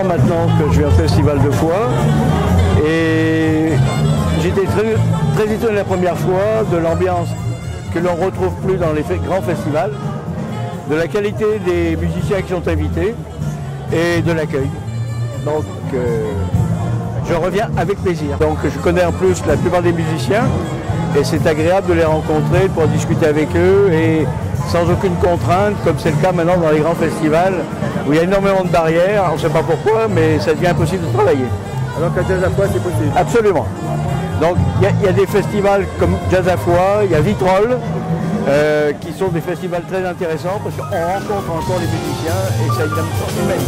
maintenant que je vais au Festival de Foix. Et j'étais très étonné la première fois de l'ambiance que l'on ne retrouve plus dans les grands festivals, de la qualité des musiciens qui sont invités et de l'accueil. Donc je reviens avec plaisir. Donc je connais en plus la plupart des musiciens et c'est agréable de les rencontrer, de pouvoir discuter avec eux et sans aucune contrainte, comme c'est le cas maintenant dans les grands festivals où il y a énormément de barrières, on ne sait pas pourquoi, mais ça devient impossible de travailler. Alors qu'à Jazz à Foix, c'est possible. Absolument. Donc il y a des festivals comme Jazz à Foix, il y a Vitrolles, qui sont des festivals très intéressants parce qu'on rencontre encore les musiciens et ça a une dimension humaine.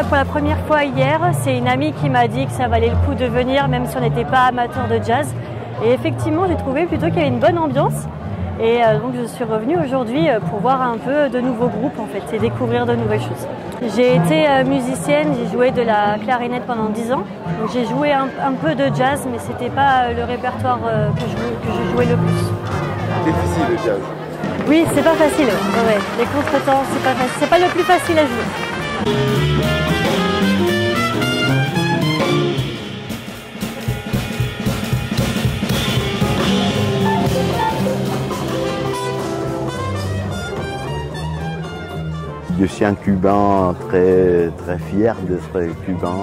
Pour la première fois hier, c'est une amie qui m'a dit que ça valait le coup de venir même si on n'était pas amateur de jazz. Et effectivement, j'ai trouvé plutôt qu'il y avait une bonne ambiance. Et donc je suis revenue aujourd'hui pour voir un peu de nouveaux groupes en fait et découvrir de nouvelles choses. J'ai été musicienne, j'ai joué de la clarinette pendant 10 ans. Donc j'ai joué un peu de jazz, mais c'était pas le répertoire que je jouais le plus. C'est difficile le jazz. Oui, c'est pas facile. Ouais. Les contretemps, c'est pas le plus facile à jouer. Je suis un Cubain très fier d'être cubain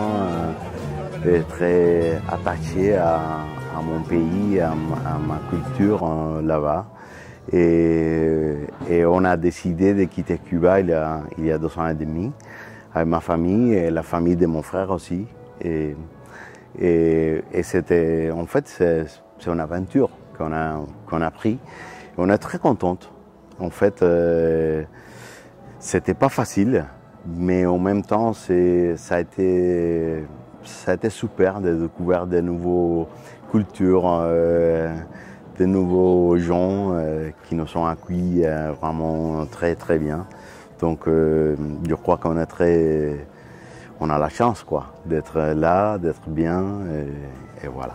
et très attaché à mon pays, à ma culture là-bas. Et on a décidé de quitter Cuba il y a 2 ans et demi avec ma famille et la famille de mon frère aussi. Et c'était, en fait, c'est une aventure qu'on a pris. On est très contente. En fait, c'était pas facile, mais en même temps, ça a été super de découvrir de nouvelles cultures, de nouveaux gens qui nous ont accueillis vraiment très bien. Donc, je crois qu'on est on a la chance quoi, d'être là, d'être bien, et voilà.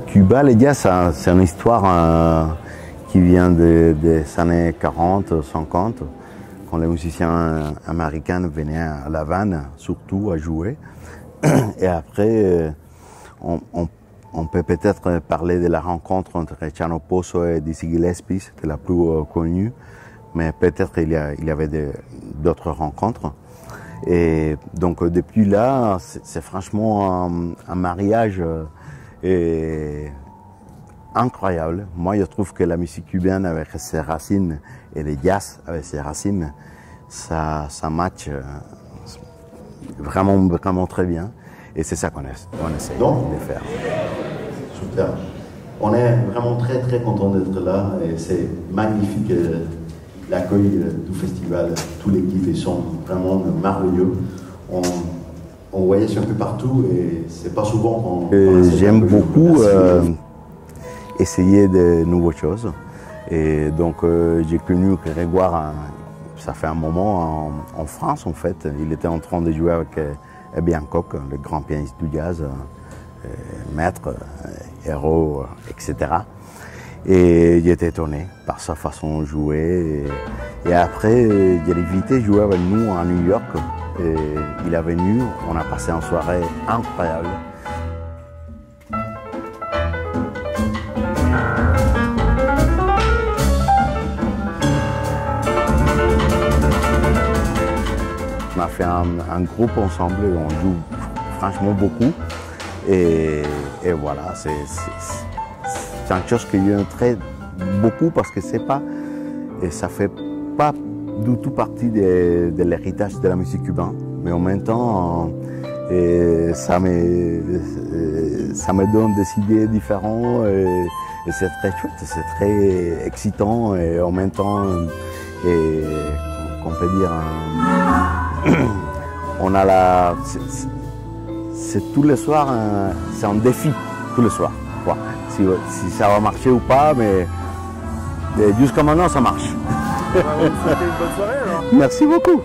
Cuba, les jazz, c'est une histoire qui vient des années 40, 50, quand les musiciens américains venaient à La Havane, surtout à jouer. Et après, on peut peut-être parler de la rencontre entre Chano Pozo et Dizzy Gillespie, c'était la plus connue, mais peut-être il y avait d'autres rencontres. Et donc depuis là, c'est franchement un mariage incroyable. Moi, je trouve que la musique cubaine avec ses racines et le jazz avec ses racines, ça match vraiment très bien. Et c'est ça qu'on essaie de faire. Super. On est vraiment très content d'être là et c'est magnifique l'accueil du festival. Tous les guides sont vraiment merveilleux. On voyage un peu partout et c'est pas souvent qu'on j'aime beaucoup essayer de nouvelles choses. Et donc j'ai connu Grégoire, ça fait un moment en France en fait. Il était en train de jouer avec Herbie Hancock, le grand pianiste du jazz, maître, héros, etc. Et j'étais étonné par sa façon de jouer. Et après, il a invité à jouer avec nous à New York. Et il est venu, on a passé une soirée incroyable. On a fait un groupe ensemble, on joue franchement beaucoup. Et voilà, c'est une chose que j'aime très beaucoup parce que c'est pas, et ça fait pas du tout partie de l'héritage de la musique cubaine, mais en même temps, Et ça me donne des idées différentes et c'est très chouette, c'est très excitant et en même temps, on peut dire, on a c'est tous les soirs, c'est un défi tous les soirs. Voilà. Si ça va marcher ou pas, mais jusqu'à maintenant ça marche. C'était une bonne soirée alors. Merci beaucoup.